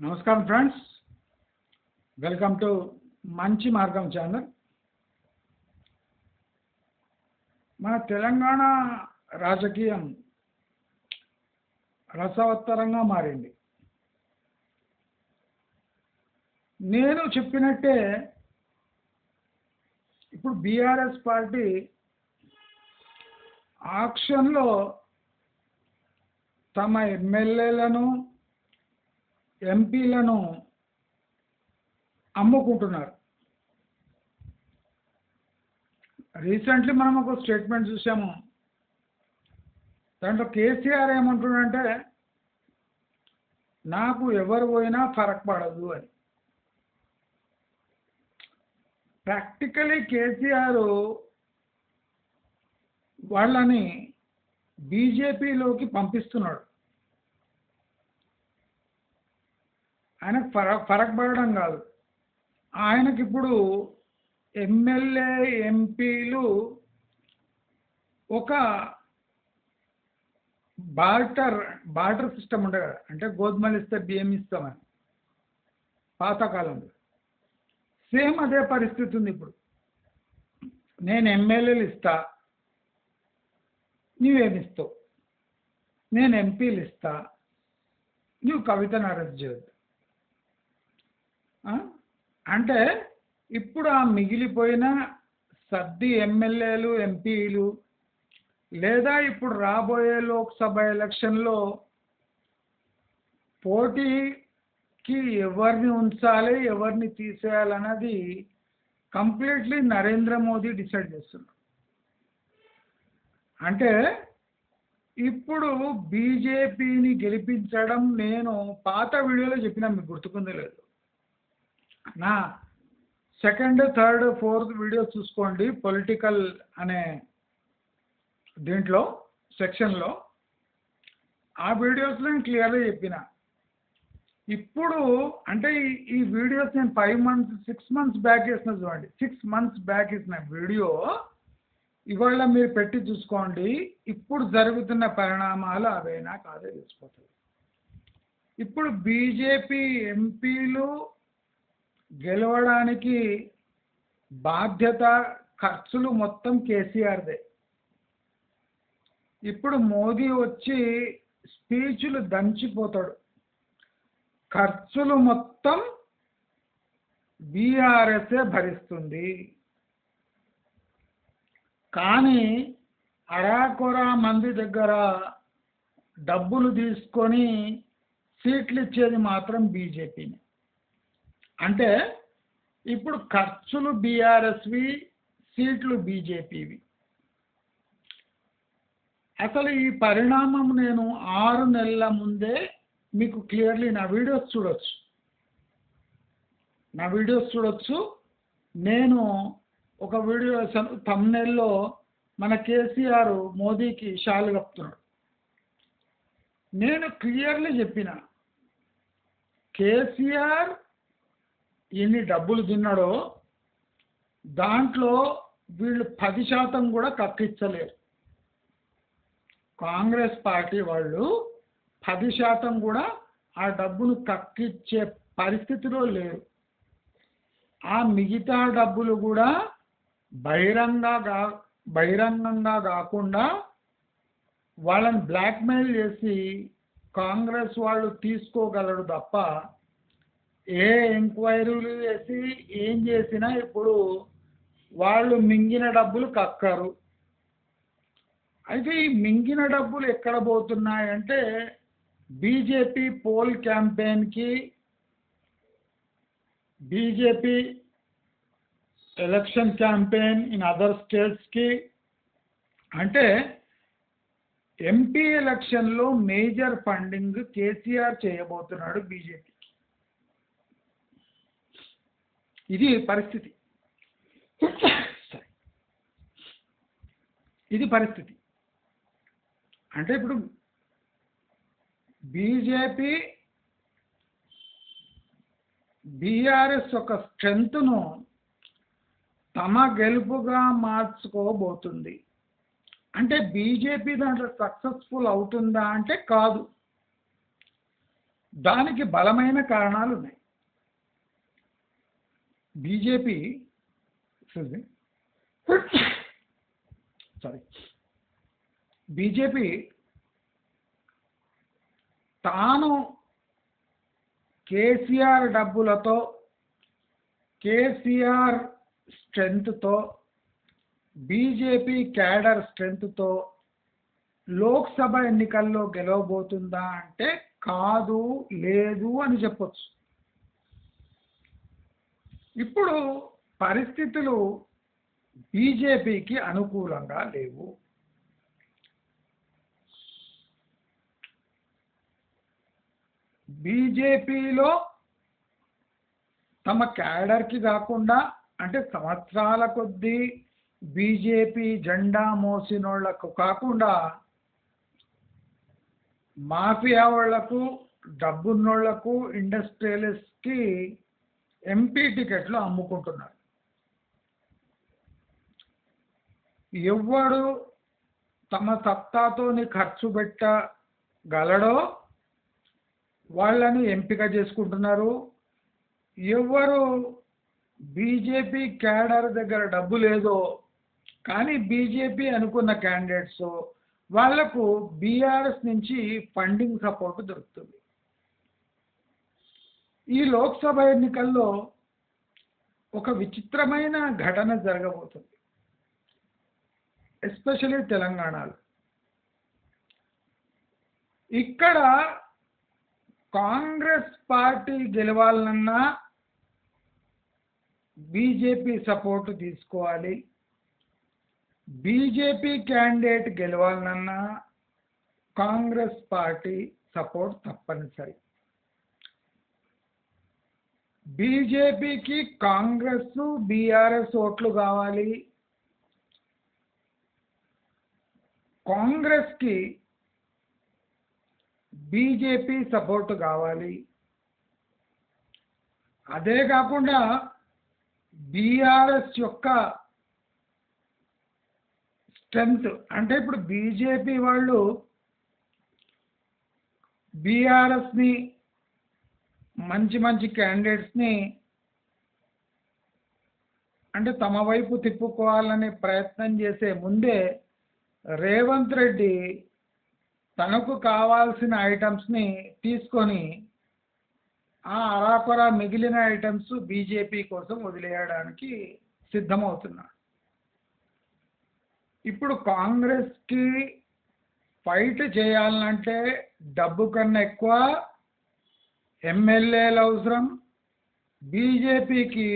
నమస్కారం friends, welcome to మంచి మార్గం ఛానల్. మన తెలంగాణ రాజకీయం రసవత్తరంగా మారింది. నేను చెప్పినట్టే ఇప్పుడు బీఆర్ఎస్ పార్టీ ఆక్షన్లో తమ ఎమ్మెల్యేలను ఎంపీలను అమ్ముకుంటున్నారు. రీసెంట్లీ మనం ఒక స్టేట్మెంట్ చూసాము. దాంట్లో కేసీఆర్ ఏమంటున్నాడంటే, నాకు ఎవరు పోయినా ఫరక్ పడదు అని. ప్రాక్టికలీ కేసీఆర్ వాళ్ళని బీజేపీలోకి పంపిస్తున్నాడు. ఆయనకు ఫరక్ పడడం కాదు, ఆయనకి ఇప్పుడు ఎమ్మెల్యే ఎంపీలు ఒక బార్టర్ సిస్టమ్ ఉండే కదా, అంటే గోధుమలు ఇస్తే బియ్యం ఇస్తామని పాతకాలంలో. సేమ్ అదే పరిస్థితి ఉంది ఇప్పుడు. నేను ఎమ్మెల్యేలు ఇస్తా, నువ్వేమిస్తావు. నేను ఎంపీలు ఇస్తా, నువ్వు కవితను అరెస్ట్ చేయొద్దు. అంటే ఇప్పుడు ఆ మిగిలిపోయిన సర్ది ఎమ్మెల్యేలు ఎంపీలు, లేదా ఇప్పుడు రాబోయే లోక్సభ ఎలక్షన్లో పోటీకి ఎవరిని ఉంచాలి, ఎవరిని తీసేయాలన్నది కంప్లీట్లీ నరేంద్ర మోదీ డిసైడ్ చేస్తున్నారు. అంటే ఇప్పుడు బీజేపీని గెలిపించడం, నేను పాత వీడియోలో చెప్పినా, మీకు గుర్తుకుందో లేదు, నా సెకండ్, థర్డ్, ఫోర్త్ వీడియో చూసుకోండి. పొలిటికల్ అనే దీంట్లో సెక్షన్లో ఆ వీడియోస్లో నేను క్లియర్గా చెప్పిన. ఇప్పుడు అంటే ఈ వీడియోస్ నేను 5 months 6 months బ్యాక్ వేసిన, చూడండి, 6 months బ్యాక్ వేసిన వీడియో ఇవాళ మీరు పెట్టి చూసుకోండి. ఇప్పుడు జరుగుతున్న పరిణామాలు అవేనా కాదో తెలిసిపోతుంది. ఇప్పుడు బీజేపీ ఎంపీలు గెలవడానికి బాధ్యత, ఖర్చులు మొత్తం కేసీఆర్దే. ఇప్పుడు మోదీ వచ్చి స్పీచ్లు దంచిపోతాడు, ఖర్చులు మొత్తం బీఆర్ఎస్ఏ భరిస్తుంది. కానీ అరాకొరా మంది దగ్గర డబ్బులు తీసుకొని సీట్లు ఇచ్చేది మాత్రం బీజేపీని. అంటే ఇప్పుడు ఖర్చులు బీఆర్ఎస్వి, సీట్లు బీజేపీవి. అసలు ఈ పరిణామం నేను 6 నెలల ముందే మీకు క్లియర్లీ నా వీడియోస్ చూడొచ్చు. నేను ఒక వీడియో థంబ్నెయిల్లో మన కేసీఆర్ మోదీకి షాలు కప్పుతున్నాడు. నేను క్లియర్లీ చెప్పిన, కేసీఆర్ ఎన్ని డబ్బులు తిన్నాడో దాంట్లో వీళ్ళు 10% కూడా కక్కించలేరు. కాంగ్రెస్ పార్టీ వాళ్ళు 10% కూడా ఆ డబ్బును కక్కిచ్చే పరిస్థితిలో లేరు. ఆ మిగతా డబ్బులు కూడా బహిరంగంగా కాకుండా వాళ్ళని బ్లాక్మెయిల్ చేసి కాంగ్రెస్ వాళ్ళు తీసుకోగలరు తప్ప, ఏ ఎంక్వైరీలు చేసి ఏం చేసినా ఇప్పుడు వాళ్ళు మింగిన డబ్బులు కక్కరు. అయితే ఈ మింగిన డబ్బులు ఎక్కడ పోతున్నాయంటే బీజేపీ పోల్ క్యాంపెయిన్కి, BJP election campaign in other స్టేట్స్కి. అంటే ఎంపీ ఎలక్షన్లో మేజర్ ఫండింగ్ కేసీఆర్ చేయబోతున్నాడు బీజేపీకి. ఇది పరిస్థితి. అంటే ఇప్పుడు బీజేపీ బీఆర్ఎస్ యొక్క స్ట్రెంగ్త్ను తమ గెలుపుగా మార్చుకోబోతుంది. అంటే బీజేపీ దాంట్లో సక్సెస్ఫుల్ అవుతుందా అంటే కాదు. దానికి బలమైన కారణాలు ఉన్నాయి. బీజేపీ బీజేపీ తాను కేసీఆర్ డబ్బులతో, కేసీఆర్ స్ట్రెంగ్త్తో, బీజేపీ క్యాడర్ స్ట్రెంగ్త్తో లోక్సభ ఎన్నికల్లో గెలవబోతుందా అంటే కాదు, లేదు అని చెప్పొచ్చు. ఇప్పుడు పరిస్థితులు బీజేపీకి అనుకూలంగా లేవు. బీజేపీలో తమ క్యాడర్కి కాకుండా, అంటే సంవత్సరాల కొద్దీ బీజేపీ జెండా మోసినోళ్లకు కాకుండా మాఫియా వాళ్లకు, డబ్బున్నోళ్లకు, ఇండస్ట్రియలిస్ట్కి ఎంపీ టికెట్లు అమ్ముకుంటున్నారు. ఎవడు తమ సత్తాతోని ఖర్చు పెట్టగలడో వాళ్ళని ఎంపిక చేసుకుంటున్నారు. ఎవరు బీజేపీ క్యాడర్ దగ్గర డబ్బు లేదో కానీ బీజేపీ అనుకున్న క్యాండిడేట్స్ వాళ్లకు బీఆర్ఎస్ నుంచి ఫండింగ్ సపోర్ట్ దొరుకుతుంది. ఈ లోక్సభ ఎన్నికల్లో ఒక విచిత్రమైన ఘటన జరగబోతుంది, ఎస్పెషల్లీ తెలంగాణలో. ఇక్కడ కాంగ్రెస్ పార్టీ గెలవాలన్నా బీజేపీ సపోర్ట్ తీసుకోవాలి, బీజేపీ క్యాండిడేట్ గెలవాలన్నా కాంగ్రెస్ పార్టీ సపోర్ట్ తప్పనిసరి. బీజేపీకి కాంగ్రెస్, బీఆర్ఎస్ ఓట్లు కావాలి, కాంగ్రెస్కి బీజేపీ సపోర్ట్ కావాలి. అదే కాకుండా బీఆర్ఎస్ యొక్క స్ట్రెంగ్త్, అంటే ఇప్పుడు బీజేపీ వాళ్ళు బీఆర్ఎస్ని మంచి మంచి క్యాండిడేట్స్ని అంటే తమ వైపు తిప్పుకోవాలనే ప్రయత్నం చేసే ముందే రేవంత్ రెడ్డి తనకు కావాల్సిన ఐటమ్స్ని తీసుకొని ఆ అరాకొర మిగిలిన ఐటమ్స్ బీజేపీ కోసం వదిలేయడానికి సిద్ధమవుతున్నాడు. ఇప్పుడు కాంగ్రెస్కి ఫైట్ చేయాలంటే డబ్బు కన్నా ఎక్కువ ఎమ్మెల్యేలు అవసరం, బీజేపీకి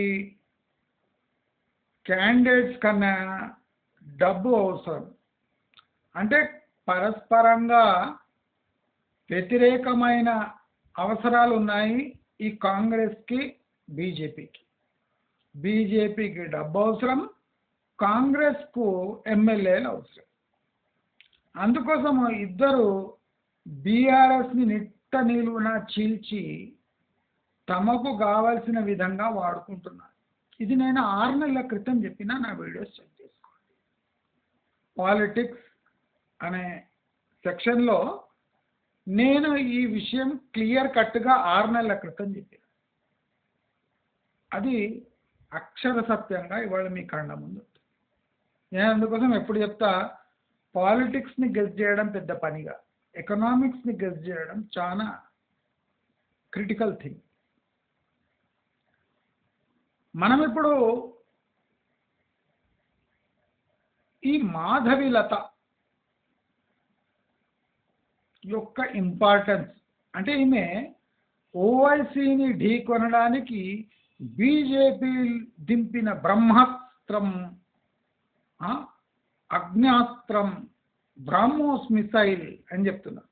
క్యాండిడేట్స్ కన్నా డబ్బు అవసరం. అంటే పరస్పరంగా వ్యతిరేకమైన అవసరాలు ఉన్నాయి ఈ కాంగ్రెస్కి బీజేపీకి. బీజేపీకి డబ్బు అవసరం, కాంగ్రెస్కు ఎమ్మెల్యేలు అవసరం. అందుకోసం ఇద్దరు బీఆర్ఎస్ని నిట్ట నిలువున చీల్చి తమకు కావాల్సిన విధంగా వాడుకుంటున్నారు. ఇది నేను 6 నెలల క్రితం చెప్పిన నా వీడియోస్ చెక్ చేసుకోండి. పాలిటిక్స్ అనే సెక్షన్లో నేను ఈ విషయం క్లియర్ కట్గా 6 నెలల క్రితం చెప్పాను. అది అక్షర సత్యంగా ఇవాళ మీ కళ్ళ ముందు. నేను అందుకోసం ఎప్పుడు చెప్తా, పాలిటిక్స్ని గెస్ చేయడం పెద్ద పనిగా, ఎకనామిక్స్ని గెస్ చేయడం చాలా క్రిటికల్ థింగ్. మనం ఇప్పుడు ఈ మాధవిలత యొక్క ఇంపార్టెన్స్, అంటే ఈమె ఓవైసీని ఢీ కొనడానికి బీజేపీ దింపిన బ్రహ్మాస్త్రం, అగ్నాస్త్రం, బ్రహ్మోస్ మిసైల్ అని చెప్తున్నారు.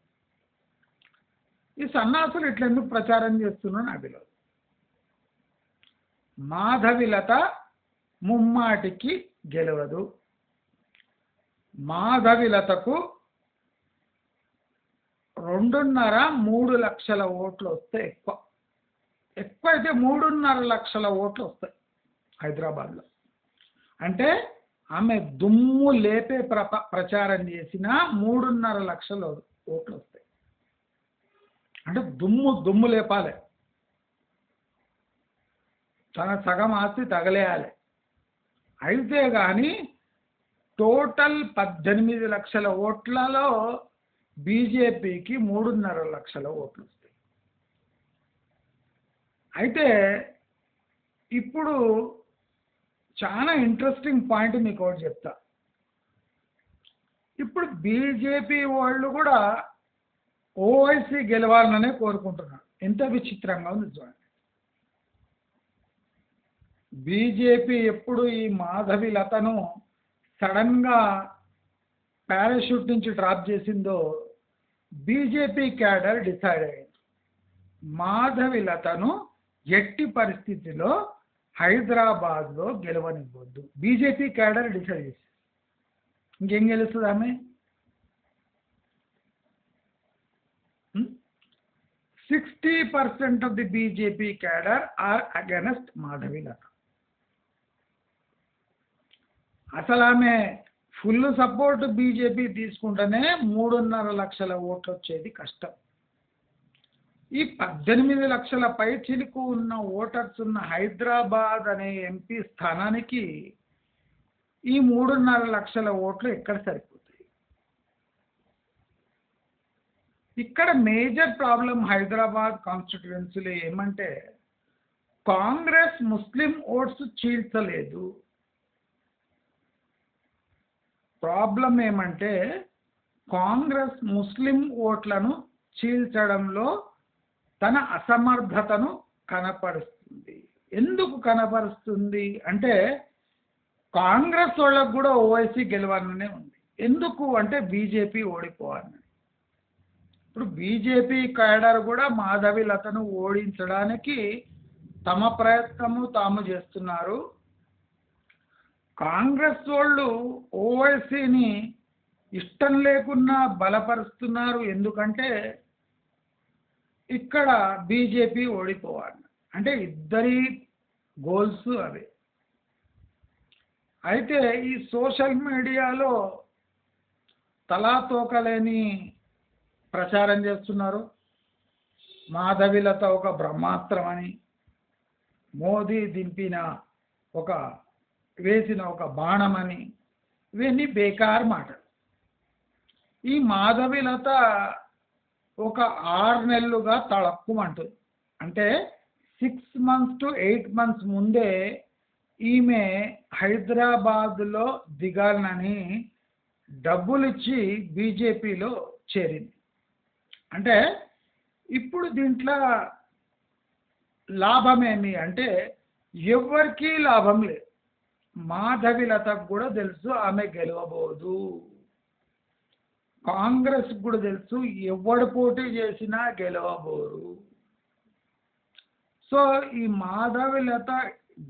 ఈ సన్నాసులు ఇట్లా ఎందుకు ప్రచారం చేస్తున్నారు నాకు తెలియదు. మాధవిలత ముమ్మాటికి గెలవదు. మాధవిలతకు 2.5-3 లక్షల ఓట్లు వస్తే ఎక్కువ అయితే 3.5 లక్షల ఓట్లు వస్తాయి హైదరాబాద్లో. అంటే ఆమె దుమ్ము లేపే ప్రచారం చేసిన 3.5 లక్షల ఓట్లు వస్తాయి. అంటే దుమ్ము లేపాలి, తన సగం ఆస్తి తగలేయాలి. అయితే కానీ టోటల్ 18 లక్షల ఓట్లలో బీజేపీకి 3.5 లక్షల ఓట్లు వస్తాయి. అయితే ఇప్పుడు చాలా ఇంట్రెస్టింగ్ పాయింట్ మీకు ఒకటి చెప్తా. ఇప్పుడు బీజేపీ వాళ్ళు కూడా ఓవైసీ గెలవాలనే కోరుకుంటున్నారు. ఎంత విచిత్రంగా ఉంది చూడండి. బీజేపీ ఎప్పుడు ఈ మాధవి లతను సడన్గా పారాషూట్ నుంచి డ్రాప్ చేసిందో బీజేపీ క్యాడర్ డిసైడ్ అయ్యింది, మాధవి లతను ఎట్టి పరిస్థితిలో హైదరాబాద్లో గెలవనివ్వద్దు. బీజేపీ క్యాడర్ డిసైడ్ చేసింది. ఇంకేం గెలుస్తుంది ఆమె? 60% of the BJP cadre are against Madhavi Latha. అసలు ఆమె ఫుల్ సపోర్ట్ బీజేపీ తీసుకుంటేనే 3.5 లక్షల ఓట్లు వచ్చేది కష్టం. ఈ 18 లక్షల పై చిలుకు ఉన్న ఓటర్స్ ఉన్న హైదరాబాద్ అనే ఎంపీ స్థానానికి ఈ 3.5 లక్షల ఓట్లు ఎక్కడ సరిపోతాయి? ఇక్కడ మేజర్ ప్రాబ్లం హైదరాబాద్ కాన్స్టిట్యుయెన్సీలో ఏమంటే కాంగ్రెస్ ముస్లిం ఓట్స్ చీల్చలేదు. ప్రాబ్లం ఏమంటే కాంగ్రెస్ ముస్లిం ఓట్లను చీల్చడంలో తన అసమర్థతను కనపరుస్తుంది. ఎందుకు కనపరుస్తుంది అంటే కాంగ్రెస్ వాళ్ళకు కూడా ఓవైసీ గెలవాలనే ఉంది. ఎందుకు అంటే బీజేపీ ఓడిపోవాలని. ఇప్పుడు బీజేపీ క్యాడర్ కూడా మాధవి లతను ఓడించడానికి తమ ప్రయత్నము తాము చేస్తున్నారు. కాంగ్రెస్ వాళ్ళు ఓవైసీని ఇష్టం లేకున్నా బలపరుస్తున్నారు. ఎందుకంటే ఇక్కడ బీజేపీ ఓడిపోవాలి అంటే ఇద్దరి గోల్స్ అవే. అయితే ఈ సోషల్ మీడియాలో తలాతోకలేని ప్రచారం చేస్తున్నారు. మాధవి లత ఒక బ్రహ్మాస్త్రం అని, మోదీ దింపిన వేసిన ఒక బాణమని, ఇవన్నీ బేకార్ మాటలు. ఈ మాధవి లత ఒక 6 నెలలుగా తళక్కుమంటుంది. అంటే 6 months to 8 months ముందే ఈమె హైదరాబాద్లో దిగాలని డబ్బులు ఇచ్చి బీజేపీలో చేరింది. అంటే ఇప్పుడు దీంట్లో లాభమేమి అంటే ఎవరికీ లాభం లేదు. మాధవి లతకు కూడా తెలుసు ఆమె గెలవబోదు, కాంగ్రెస్ కూడా తెలుసు ఎవడు పోటీ చేసినా గెలవబోరు. సో ఈ మాధవి లత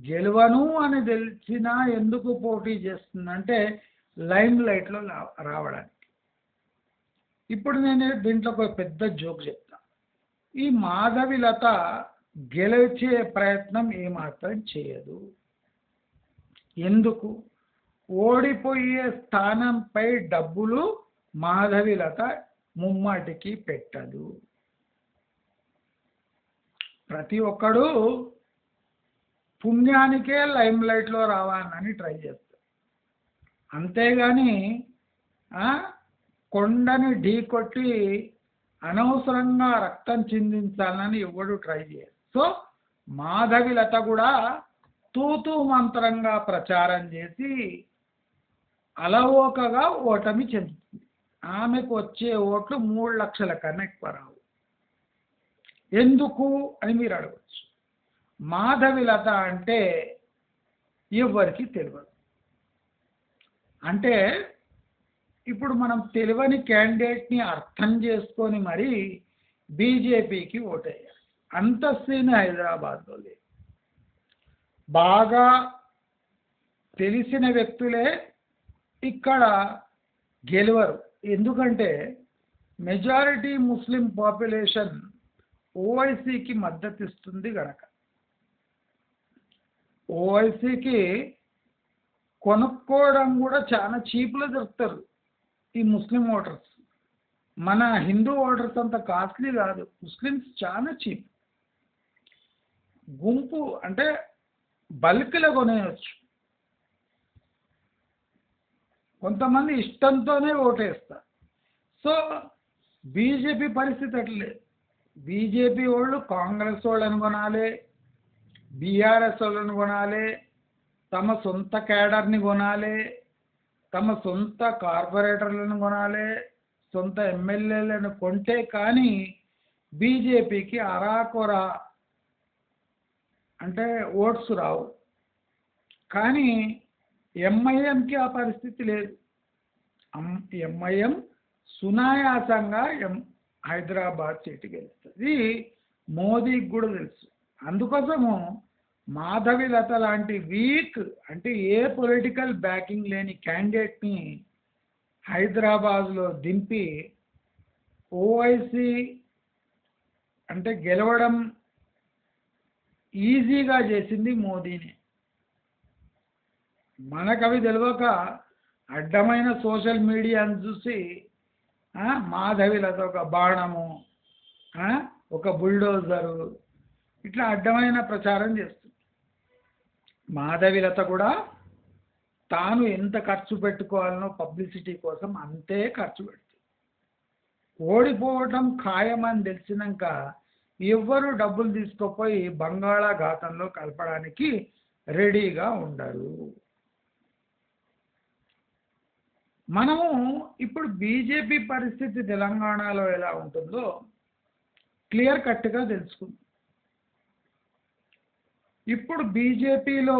గెలవను అని తెలిసినా ఎందుకు పోటీ చేస్తుందంటే లైమ్ లైట్లో రావడానికి. ఇప్పుడు నేను దీంట్లో ఒక పెద్ద జోక్ చెప్తా. ఈ మాధవి లత గెలిచే ప్రయత్నం ఏమాత్రం చేయదు. ఎందుకు? ఓడిపోయే స్థానంపై డబ్బులు మాధవి లత ముమ్మాటికి పెట్టదు. ప్రతి ఒక్కడు పుణ్యానికే లైమ్ లైట్లో రావాలని ట్రై చేస్తారు. అంతేగాని కొండని ఢీ కొట్టి అనవసరంగా రక్తం చిందించాలని ఎవడు ట్రై చేయరు. సో మాధవి లత కూడా తూతూ మంత్రంగా ప్రచారం చేసి అలవోకగా ఓటమి చెందుతుంది. ఆమెకు వచ్చే ఓట్లు 3 లక్షల కన్నా ఎక్కువ రావు. ఎందుకు అని మీరు అడగచ్చు. మాధవి లత అంటే ఎవరికి తెలియదు. అంటే ఇప్పుడు మనం తెలియని క్యాండిడేట్ని అర్థం చేసుకొని మరి బీజేపీకి ఓటేయాలి. అంత సీన్ హైదరాబాద్లో లేదు. బాగా తెలిసిన వ్యక్తులే ఇక్కడ గెలవరు. ఎందుకంటే మెజారిటీ ముస్లిం పాపులేషన్ ఓవైసీకి మద్దతు ఇస్తుంది కనుక. ఓవైసీకి కొనుక్కోవడం కూడా చాలా చీప్లో దొరుకుతారు ఈ ముస్లిం ఓటర్స్. మన హిందూ ఓటర్స్ అంత కాస్ట్లీ కాదు, ముస్లిమ్స్ చాలా చీప్. గుంపు అంటే బల్క్లో కొనేయచ్చు. కొంతమంది ఇష్టంతోనే ఓటేస్తారు. సో బీజేపీ పరిస్థితి అట్లేదు. బీజేపీ వాళ్ళు కాంగ్రెస్ వాళ్ళని కొనాలి, బీఆర్ఎస్ వాళ్ళని కొనాలి, తమ సొంత క్యాడర్ని కొనాలి, తమ సొంత కార్పొరేటర్లను కొనాలి, సొంత ఎమ్మెల్యేలను కొంటే కానీ బీజేపీకి అరాకొర అంటే ఓట్స్ రావు. కానీ ఎంఐఎంకి ఆ పరిస్థితి లేదు. ఎంఐఎం సునాయాసంగా హైదరాబాద్ సీటు గెలుస్తుంది. మోదీకి కూడా తెలుసు. అందుకోసము మాధవిలత లాంటి వీక్ అంటే ఏ పొలిటికల్ బ్యాకింగ్ లేని క్యాండిడేట్ని హైదరాబాద్లో దింపి ఓవైసీ అంటే గెలవడం ఈజీగా చేసింది మోదీని. మనకు అవి తెలియక అడ్డమైన సోషల్ మీడియాను చూసి మాధవిలత ఒక బాణము, ఒక బుల్డోజరు, ఇట్లా అడ్డమైన ప్రచారం చేస్తుంది. మాధవిలత కూడా తాను ఎంత ఖర్చు పెట్టుకోవాలనో పబ్లిసిటీ కోసం అంతే ఖర్చు పెడుతుంది. ఓడిపోవటం ఖాయమని తెలిసినాక ఎవ్వరు డబ్బులు తీసుకుపోయి బంగాళాఘాతంలో కలపడానికి రెడీగా ఉండరు. మనము ఇప్పుడు బీజేపీ పరిస్థితి తెలంగాణలో ఎలా ఉంటుందో క్లియర్ కట్గా తెలుసుకుందాం. ఇప్పుడు బీజేపీలో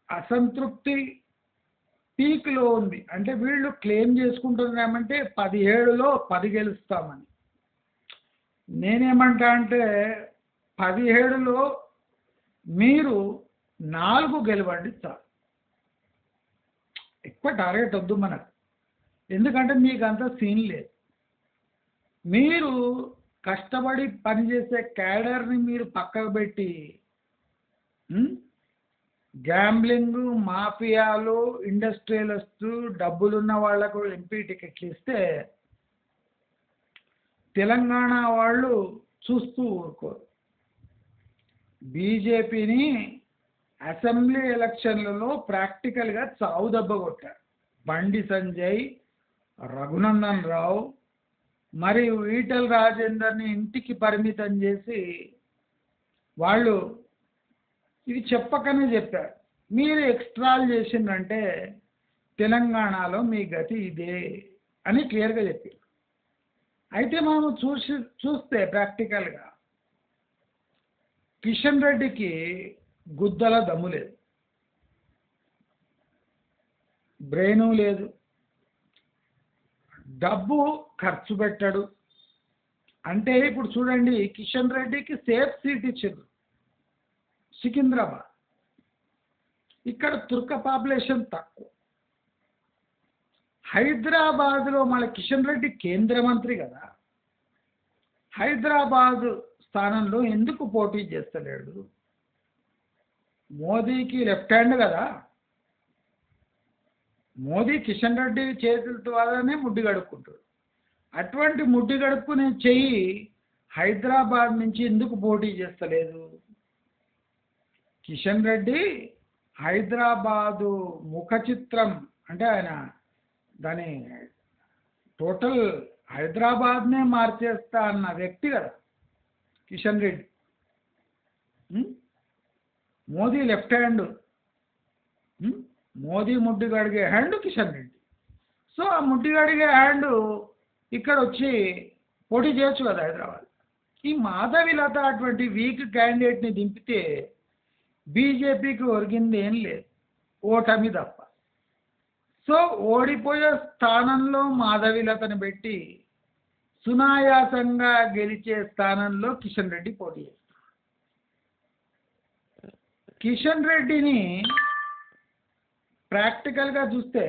అసంతృప్తి పీక్లో ఉంది. అంటే వీళ్ళు క్లెయిమ్ చేసుకుంటున్నామంటే 17లో 10 గెలుస్తామని. నేనేమంటా అంటే 17లో మీరు 4 గెలవండి చాలు. ఎక్కువ టార్గెట్ వద్దు మనకు, ఎందుకంటే మీకు అంత సీన్ లేదు. మీరు కష్టపడి పనిచేసే క్యాడర్ని మీరు పక్కకు పెట్టి గ్యాంబ్లింగ్ మాఫియాలు ఇండస్ట్రియలిస్ట్ డబ్బులున్న వాళ్లకు ఎంపీ టికెట్లు ఇస్తే తెలంగాణ వాళ్ళు చూస్తూ ఊరుకోరు. బీజేపీని అసెంబ్లీ ఎలక్షన్లలో ప్రాక్టికల్గా చావు దెబ్బ కొట్టారు. బండి సంజయ్, రఘునందన్ రావు మరియు ఈటెల రాజేందర్ని ఇంటికి పరిమితం చేసి వాళ్ళు ఇది చెప్పకనే చెప్పారు, మీరు ఎక్స్ట్రాలు చేసిందంటే తెలంగాణలో మీ గతి ఇదే అని క్లియర్గా చెప్పారు. అయితే మనము చూస్తే ప్రాక్టికల్గా కిషన్ రెడ్డికి గుద్దల దమ్ము లేదు, బ్రెయిను లేదు, డబ్బు ఖర్చు పెట్టాడు. అంటే ఇప్పుడు చూడండి, కిషన్ రెడ్డికి సేఫ్ సీట్ ఇచ్చారు సికింద్రాబాద్. ఇక్కడ తుర్క పాపులేషన్ తక్కువ. హైదరాబాద్లో మన కిషన్ రెడ్డి కేంద్ర మంత్రి కదా, హైదరాబాద్ స్థానంలో ఎందుకు పోటీ చేస్తలేడు? మోదీకి లెఫ్ట్ హ్యాండ్ కదా, మోదీ కిషన్ రెడ్డి చేతుల ద్వారానే ముడ్డి గడుపుకుంటాడు. అటువంటి ముడ్డి గడుపుకునే చెయ్యి హైదరాబాద్ నుంచి ఎందుకు పోటీ చేస్తలేదు? కిషన్ రెడ్డి హైదరాబాదు ముఖ చిత్రం అంటే ఆయన దాని టోటల్ హైదరాబాద్నే మార్చేస్తా అన్న వ్యక్తి కదా కిషన్ రెడ్డి. మోదీ లెఫ్ట్ హ్యాండ్, మోదీ ముడ్డి గడిగే హ్యాండ్ కిషన్ రెడ్డి. సో ఆ ముడ్డి గడిగే హ్యాండ్ ఇక్కడ వచ్చి పోటీ చేయొచ్చు కదా హైదరాబాద్. ఈ మాధవిలత అటువంటి వీక్ క్యాండిడేట్ని దింపితే బీజేపీకి ఒరిగింది ఏం లేదు, ఓటమి తప్ప. సో ఓడిపోయే స్థానంలో మాధవిలతను పెట్టి సునాయాసంగా గెలిచే స్థానంలో కిషన్ రెడ్డి పోటీ చేస్తారు. కిషన్ రెడ్డిని ప్రాక్టికల్గా చూస్తే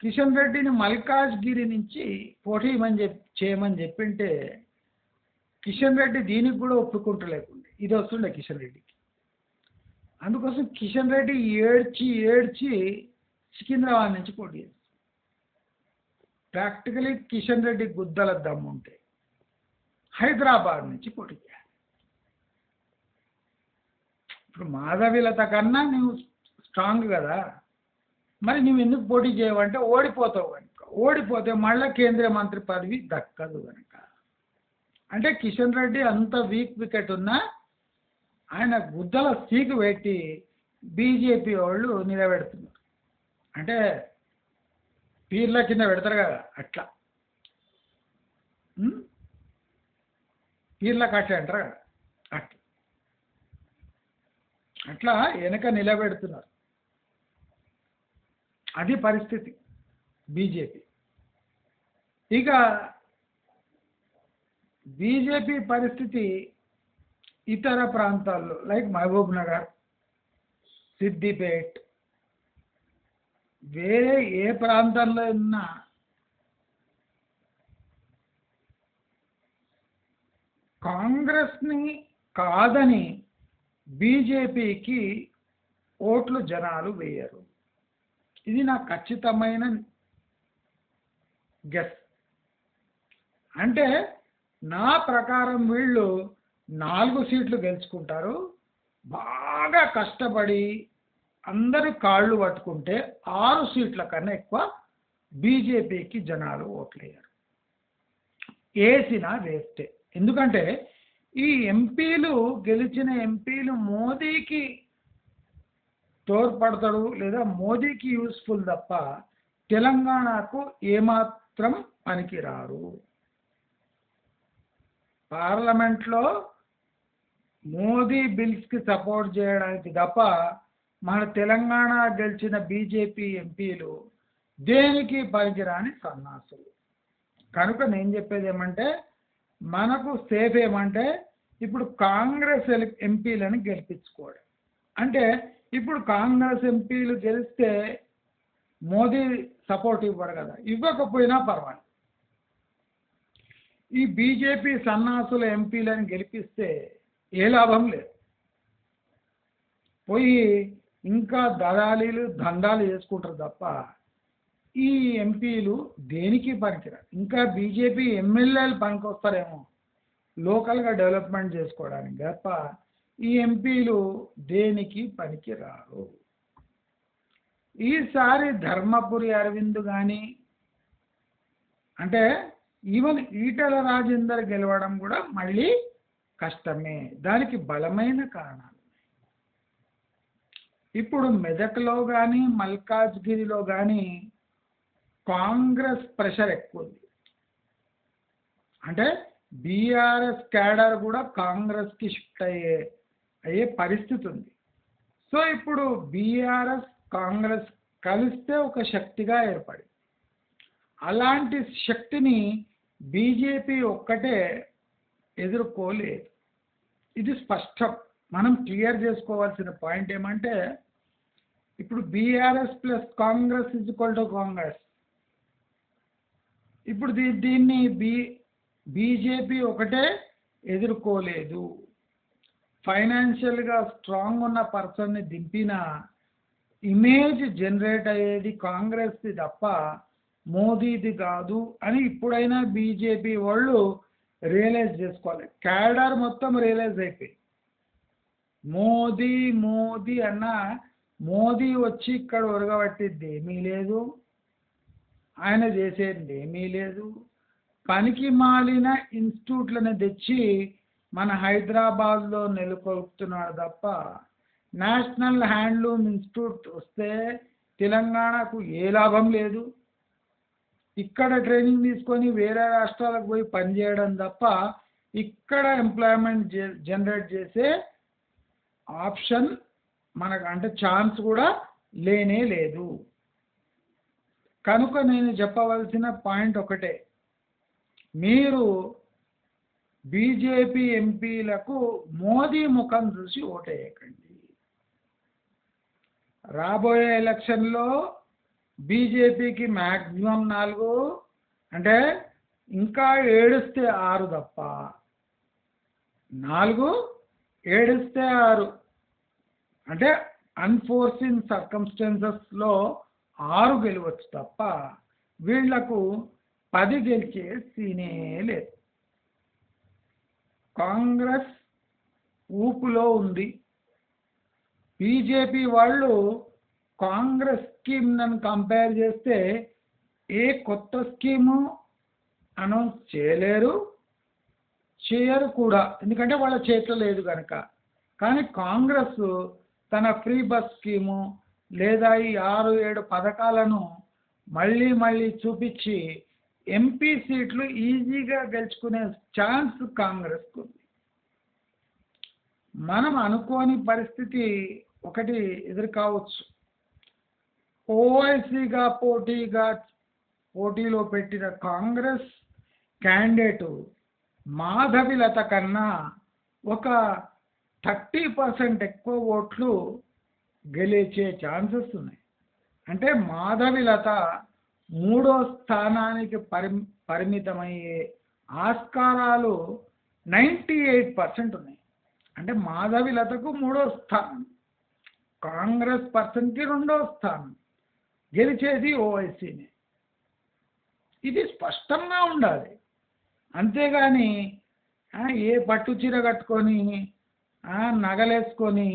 కిషన్ రెడ్డిని మల్కాజ్గిరి నుంచి పోటీ చేయమని చెప్పింటే కిషన్ రెడ్డి దీనికి కూడా ఒప్పుకుంటలేకుండే, ఇది వస్తుండే కిషన్ రెడ్డికి. అందుకోసం కిషన్ రెడ్డి ఏడ్చి సికింద్రాబాద్ నుంచి పోటీ చేస్తారు. ప్రాక్టికలీ కిషన్ రెడ్డి గుద్దల దమ్ముంటే హైదరాబాద్ నుంచి పోటీ చేయాలి. ఇప్పుడు మాధవీలత కన్నా నువ్వు స్ట్రాంగ్ కదా, మరి నువ్వు ఎందుకు పోటీ చేయవంటే ఓడిపోతావు కనుక. ఓడిపోతే మళ్ళీ కేంద్రీయ మంత్రి పదవి దక్కదు కనుక. అంటే కిషన్ రెడ్డి అంత వీక్ వికెట్ ఉన్నా ఆయన గుద్దల సీకు పెట్టి బీజేపీ వాళ్ళు నిలబెడుతున్నారు. అంటే పీర్ల కింద పెడతారు కదా అట్లా, పీర్ల కట్ట అంటారు కదా అట్లా అట్లా వెనక నిలబెడుతున్నారు. అది పరిస్థితి బీజేపీ. ఇక బీజేపీ పరిస్థితి ఇతర ప్రాంతాల్లో లైక్ మహబూబ్ నగర్, సిద్దిపేట్, వేరే ఏ ప్రాంతంలో ఉన్నా కాంగ్రెస్ని కాదని బీజేపీకి ఓట్లు జనాలు వేయరు. ఇది నా ఖచ్చితమైన గెస్. అంటే నా ప్రకారం వీళ్ళు 4 సీట్లు గెలుచుకుంటారు. బాగా కష్టపడి అందరూ కాళ్ళు పట్టుకుంటే 6 సీట్ల కన్నా ఎక్కువ బీజేపీకి జనాలు ఓట్లేయరు. వేసినా వేస్తే. ఎందుకంటే ఈ ఎంపీలు గెలిచిన ఎంపీలు మోదీకి తోడ్పడతాడు లేదా మోదీకి యూస్ఫుల్ తప్ప తెలంగాణకు ఏమాత్రం పనికిరారు. పార్లమెంట్లో మోదీ బిల్స్కి సపోర్ట్ చేయడానికి తప్ప మన తెలంగాణ గెలిచిన బీజేపీ ఎంపీలు దేనికి పనికిరాని సన్నాసులు. కనుక నేను చెప్పేది ఏమంటే మనకు సేఫ్ ఏమంటే ఇప్పుడు కాంగ్రెస్ ఎంపీలను గెలిపించుకోవడం. అంటే ఇప్పుడు కాంగ్రెస్ ఎంపీలు గెలిస్తే మోదీ సపోర్ట్ ఇవ్వరు కదా, ఇవ్వకపోయినా పర్వాలేదు. ఈ బీజేపీ సన్నాసుల ఎంపీలను గెలిపిస్తే ఏ లాభం లేదు. పోయి ఇంకా దళాలీలు దందాలు చేసుకుంటారు తప్ప ఈ ఎంపీలు దేనికి పనికిరారు. ఇంకా బీజేపీ ఎమ్మెల్యేలు పనికొస్తారేమో లోకల్గా డెవలప్మెంట్ చేసుకోవడానికి తప్ప ఈ ఎంపీలు దేనికి పనికిరారు. ఈసారి ధర్మపురి అరవింద్ కానీ అంటే ఈవెన్ ఈటెల రాజేందర్ గెలవడం కూడా మళ్ళీ కష్టమే. దానికి బలమైన కారణాలు. ఇప్పుడు మెదక్లో కానీ మల్కాజ్గిరిలో కానీ కాంగ్రెస్ ప్రెషర్ ఎక్కువ ఉంది. అంటే బీఆర్ఎస్ క్యాడర్ కూడా కాంగ్రెస్కి షిఫ్ట్ అయ్యే పరిస్థితి ఉంది. సో ఇప్పుడు బీఆర్ఎస్ కాంగ్రెస్ కలిస్తే ఒక శక్తిగా ఏర్పడింది. అలాంటి శక్తిని బీజేపీ ఒక్కటే ఎదుర్కోలేదు. ఇది స్పష్టం. మనం క్లియర్ చేసుకోవాల్సిన పాయింట్ ఏమంటే ఇప్పుడు BRS plus Congress is equal to Congress. ఇప్పుడు దీన్ని బీజేపీ ఒకటే ఎదుర్కోలేదు. ఫైనాన్షియల్గా స్ట్రాంగ్ ఉన్న పర్సన్ని దింపిన ఇమేజ్ జనరేట్ అయ్యేది కాంగ్రెస్ది తప్ప మోదీది కాదు అని ఇప్పుడైనా బీజేపీ వాళ్ళు రియలైజ్ చేసుకోవాలి. క్యాడర్ మొత్తం రియలైజ్ అయిపోయింది. మోదీ మోదీ అన్న మోదీ వచ్చి ఇక్కడ ఒరగబట్టిద్ది ఏమీ లేదు, ఆయన చేసేది ఏమీ లేదు. పనికి మాలిన ఇన్స్టిట్యూట్లను తెచ్చి మన హైదరాబాద్లో నెలకొల్పుతున్నాడు తప్ప నేషనల్ హ్యాండ్లూమ్ ఇన్స్టిట్యూట్ వస్తే తెలంగాణకు ఏ లాభం లేదు. ఇక్కడ ట్రైనింగ్ తీసుకొని వేరే రాష్ట్రాలకు పోయి పనిచేయడం తప్ప ఇక్కడ ఎంప్లాయ్మెంట్ జనరేట్ చేసే ఆప్షన్ మనకు అంటే ఛాన్స్ కూడా లేనే లేదు. కనుక నేను చెప్పవలసిన పాయింట్ ఒకటే, మీరు బీజేపీ ఎంపీలకు మోదీ ముఖం చూసి ఓటేయకండి. రాబోయే ఎలక్షన్లో బీజేపీకి మ్యాక్సిమం 4 అంటే ఇంకా ఏడిస్తే 6 తప్ప 4 ఏడిస్తే 6 అంటే అన్ఫోర్సిన్ సర్కమ్స్టెన్సెస్లో 6 గెలవచ్చు తప్ప వీళ్లకు 10 గెలిచే సీనే లేదు. కాంగ్రెస్ ఊపులో ఉంది. బీజేపీ వాళ్ళు కాంగ్రెస్ స్కీమ్ నన్ను కంపేర్ చేస్తే ఏ కొత్త స్కీము అనౌన్స్ చేయలేరు, చేయరు కూడా, ఎందుకంటే వాళ్ళ చేతిలో లేదు కనుక. కానీ కాంగ్రెస్ తన ఫ్రీ బస్ స్కీము లేదా ఈ 6-7 పథకాలను మళ్ళీ మళ్ళీ చూపించి ఎంపీ సీట్లు ఈజీగా గెలుచుకునే ఛాన్స్ కాంగ్రెస్కు ఉంది. మనం అనుకోని పరిస్థితి ఒకటి ఎదురు కావచ్చు. ఓవైసీగా పోటీలో పెట్టిన కాంగ్రెస్ క్యాండిడేటు మాధవిలత కన్నా ఒక 30% ఎక్కువ ఓట్లు గెలిచే ఛాన్సెస్ ఉన్నాయి. అంటే మాధవిలత 3వ స్థానానికి పరిమితమయ్యే ఆస్కారాలు 98% ఉన్నాయి. అంటే మాధవిలతకు 3వ స్థానం, కాంగ్రెస్ పర్సన్కి 2వ స్థానం, గెలిచేది ఓవైసీనే. ఇది స్పష్టంగా ఉండాలి. అంతేగాని ఏ పట్టు చీర కట్టుకొని నగలేసుకొని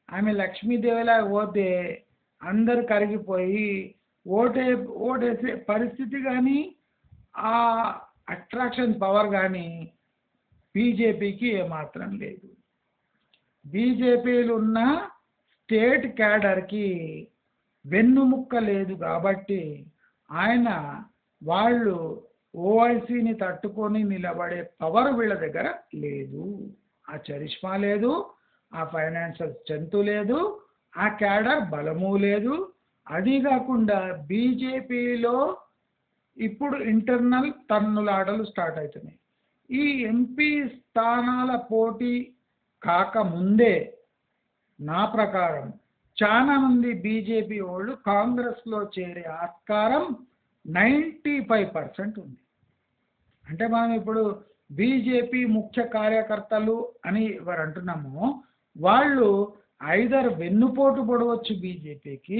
ఆమె లక్ష్మీదేవిలా పోతే అందరు కరిగిపోయి ఓటేసే పరిస్థితి కానీ ఆ అట్రాక్షన్ పవర్ కానీ బీజేపీకి ఏమాత్రం లేదు. బీజేపీలో ఉన్న స్టేట్ క్యాడర్కి వెన్నుముక్క లేదు కాబట్టి వాళ్ళు ఓవైసీని తట్టుకొని నిలబడే పవర్ వీళ్ళ దగ్గర లేదు. ఆ చరిష్మా లేదు, ఆ ఫైనాన్షియల్ స్ట్రెంత్ లేదు, ఆ క్యాడర్ బలము లేదు. అది కాకుండా బీజేపీలో ఇప్పుడు ఇంటర్నల్ తన్నులాటలు స్టార్ట్ అవుతున్నాయి. ఈ ఎంపీ స్థానాల పోటీ కాకముందే నా ప్రకారం చాలా మంది బీజేపీ వాళ్ళు కాంగ్రెస్లో చేరే ఆస్కారం 95% ఉంది. అంటే మనం ఇప్పుడు బీజేపీ ముఖ్య కార్యకర్తలు అని ఎవరు అంటున్నామో వాళ్ళు ఐదర్ వెన్నుపోటు పడవచ్చు బీజేపీకి,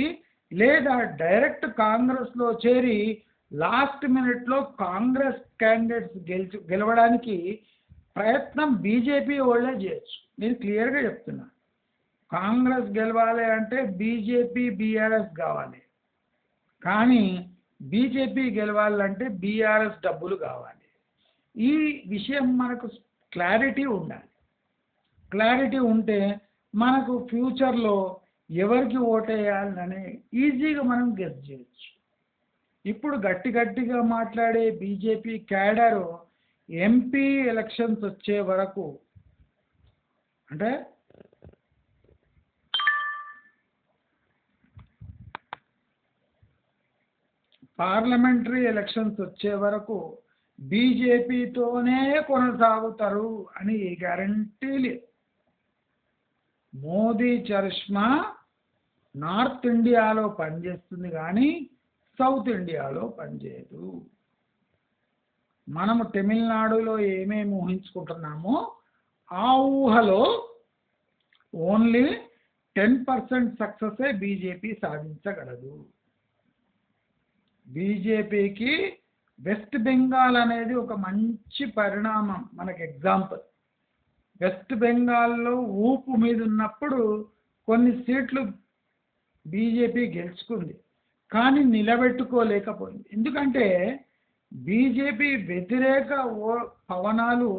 లేదా డైరెక్ట్ కాంగ్రెస్లో చేరి లాస్ట్ మినిట్లో కాంగ్రెస్ క్యాండిడేట్స్ గెలవడానికి ప్రయత్నం బీజేపీ వాళ్ళే చేయొచ్చు. నేను క్లియర్గా చెప్తున్నా. కాంగ్రెస్ గెలవాలి అంటే బీజేపీ బీఆర్ఎస్ కావాలి, కానీ బీజేపీ గెలవాలంటే బీఆర్ఎస్ డబ్బులు కావాలి. ఈ విషయం మనకు క్లారిటీ ఉండాలి. క్లారిటీ ఉంటే మనకు ఫ్యూచర్లో ఎవరికి ఓటేయాలని ఈజీగా మనం గెస్ చేయొచ్చు. ఇప్పుడు గట్టిగా మాట్లాడే బీజేపీ క్యాడరు ఎంపీ ఎలక్షన్స్ వచ్చే వరకు, అంటే పార్లమెంటరీ ఎలక్షన్స్ వచ్చే వరకు బీజేపీతోనే కొనసాగుతారు అని గ్యారంటీ లేదు. మోదీ చరిష్మా నార్త్ ఇండియాలో పనిచేస్తుంది కానీ సౌత్ ఇండియాలో పనిచేయదు. మనము తమిళనాడులో ఏమేమి ఊహించుకుంటున్నామో ఆ ఊహలో ఓన్లీ 10% సక్సెసే బీజేపీ సాధించగలదు. బీజేపీకి వెస్ట్ బెంగాల్ అనేది ఒక మంచి పరిణామం. మనకు ఎగ్జాంపుల్, వెస్ట్ బెంగాల్లో ఊపు మీద ఉన్నప్పుడు కొన్ని సీట్లు బీజేపీ గెలుచుకుంది, కానీ నిలబెట్టుకోలేకపోయింది. ఎందుకంటే బీజేపీ వ్యతిరేక పవనాలు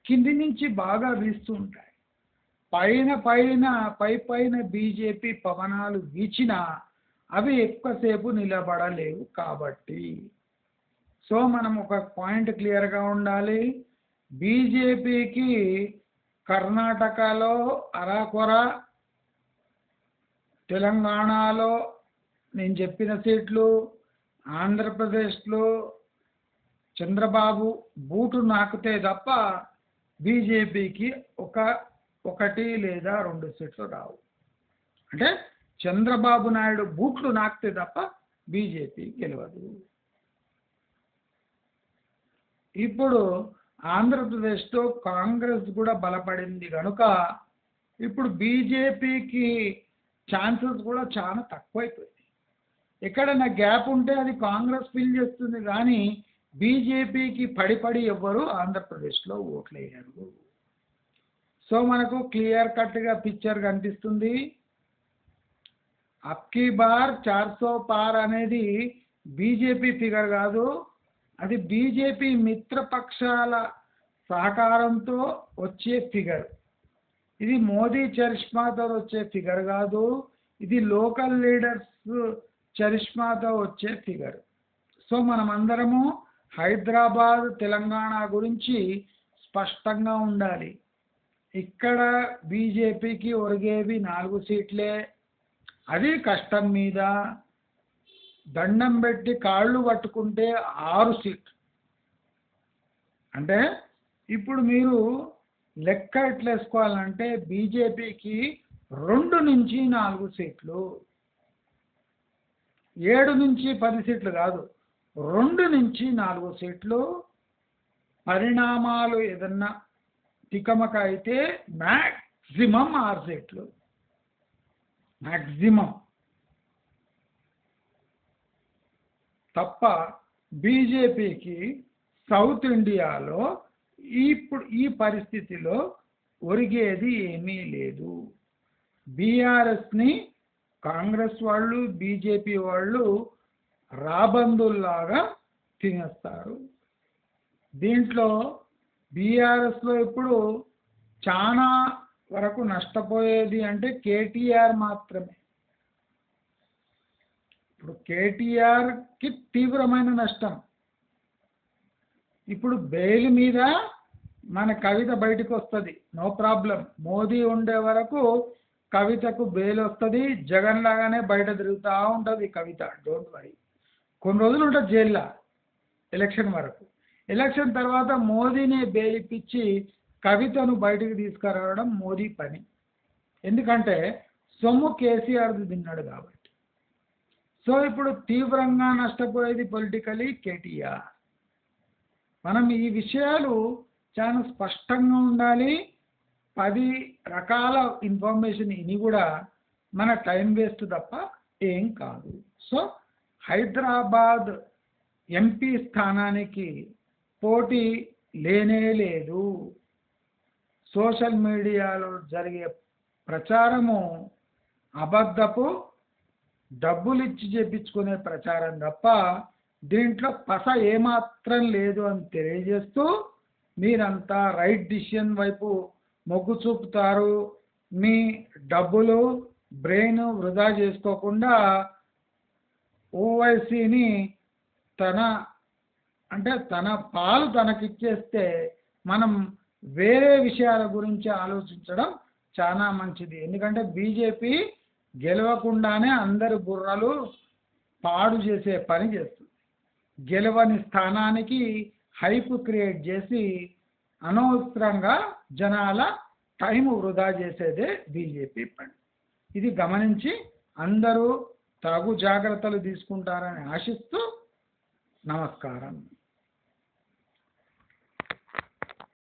కింది నుంచి బాగా వీస్తూ ఉంటాయి. పైన బీజేపీ పవనాలు వీచినా అవి ఎక్కువసేపు నిలబడలేవు. కాబట్టి సో మనం ఒక పాయింట్ క్లియర్గా ఉండాలి. బీజేపీకి కర్ణాటకలో అరాకొర, తెలంగాణలో నేను చెప్పిన సీట్లు, ఆంధ్రప్రదేశ్లో చంద్రబాబు బూటు నాకితే తప్ప బీజేపీకి 1 లేదా 2 సీట్లు రావు. అంటే చంద్రబాబు నాయుడు బూట్లు నాకితే తప్ప బీజేపీ గెలవదు. ఇప్పుడు ఆంధ్రప్రదేశ్లో కాంగ్రెస్ కూడా బలపడింది కనుక ఇప్పుడు బీజేపీకి ఛాన్సెస్ కూడా చాలా తక్కువైపోయింది. ఎక్కడైనా గ్యాప్ ఉంటే అది కాంగ్రెస్ ఫిల్ చేస్తుంది, కానీ బీజేపీకి పడి ఎవ్వరు ఆంధ్రప్రదేశ్లో ఓట్లు వేయరు. సో మనకు క్లియర్ కట్గా పిక్చర్ కనిపిస్తుంది. అబ్కీ బార్ 400 పార్ అనేది బీజేపీ ఫిగర్ కాదు, అది బీజేపీ మిత్రపక్షాల సహకారంతో వచ్చే ఫిగర్. ఇది మోదీ చరిష్మాతో వచ్చే ఫిగర్ కాదు, ఇది లోకల్ లీడర్స్ చరిష్మాతో వచ్చే ఫిగర్. సో మనమందరము హైదరాబాద్ తెలంగాణ గురించి స్పష్టంగా ఉండాలి. ఇక్కడ బీజేపీకి ఒరిగేవి 4 సీట్లే, అది కష్టం మీద దండం పెట్టి కాళ్ళు పట్టుకుంటే 6 సీట్లు. అంటే ఇప్పుడు మీరు లెక్క ఎట్లా వేసుకోవాలంటే బీజేపీకి 2 నుంచి 4 సీట్లు, 7 నుంచి 10 సీట్లు కాదు, 2 నుంచి 4 సీట్లు. పరిణామాలు ఏదన్నా తికమక అయితే మ్యాక్సిమం 6 సీట్లు, మ్యాక్సిమం. తప్ప బీజేపీకి సౌత్ ఇండియాలో ఇప్పుడు ఈ పరిస్థితిలో ఒరిగేది ఏమీ లేదు. బీఆర్ఎస్ని కాంగ్రెస్ వాళ్ళు బీజేపీ వాళ్ళు రాబందుల్లాగా తినేస్తారు. దీంట్లో బీఆర్ఎస్లో ఇప్పుడు చాలా వరకు నష్టపోయేది అంటే కేటీఆర్ మాత్రమే. ఇప్పుడు కేటీఆర్కి తీవ్రమైన నష్టం. ఇప్పుడు బెయిల్ మీద మన కవిత బయటకు వస్తుంది, నో ప్రాబ్లం. మోదీ ఉండే వరకు కవితకు బెయిల్ వస్తుంది, జగన్ లాగానే బయట తిరుగుతూ ఉంటుంది కవిత, డోంట్ వరీ. కొన్ని రోజులు ఉంటుంది జైల్లో ఎలక్షన్ వరకు. ఎలక్షన్ తర్వాత మోదీనే బెయిల్ ఇప్పించి కవితను బయటకు తీసుకురావడం మోదీ పని. ఎందుకంటే సొమ్ము కేసీఆర్ది తిన్నాడు కాబట్టి. సో ఇప్పుడు తీవ్రంగా నష్టపోయేది పొలిటికలీ కేటీఆర్. మనం ఈ విషయాలు చాలా స్పష్టంగా ఉండాలి. 10 రకాల ఇన్ఫర్మేషన్ ఇని కూడా మన టైం వేస్ట్ తప్ప ఏం కాదు. సో హైదరాబాద్ ఎంపీ స్థానానికి పోటీ లేనే లేదు. సోషల్ మీడియాలో జరిగే ప్రచారము అబద్ధపు డబ్బులు ఇచ్చి చేపించుకునే ప్రచారం తప్ప దీంట్లో పస ఏమాత్రం లేదు అని తెలియజేస్తూ మీరంతా రైట్ డిసిషన్ వైపు మొగ్గు చూపుతారు. మీ డబ్బులు బ్రెయిన్ వృధా చేసుకోకుండా ఓవైసీని తన పాలు తనకిచ్చేస్తే మనం వేరే విషయాల గురించి ఆలోచించడం చాలా మంచిది. ఎందుకంటే బీజేపీ గెలవకుండానే అందరి బుర్రలు పాడు చేసే పని చేస్తుంది. గెలవని స్థానానికి హైప్ క్రియేట్ చేసి అనవసరంగా జనాల టైం వృధా చేసేదే బీజేపీ పని. ఇది గమనించి అందరూ తగు జాగ్రత్తలు తీసుకుంటారని ఆశిస్తూ నమస్కారం.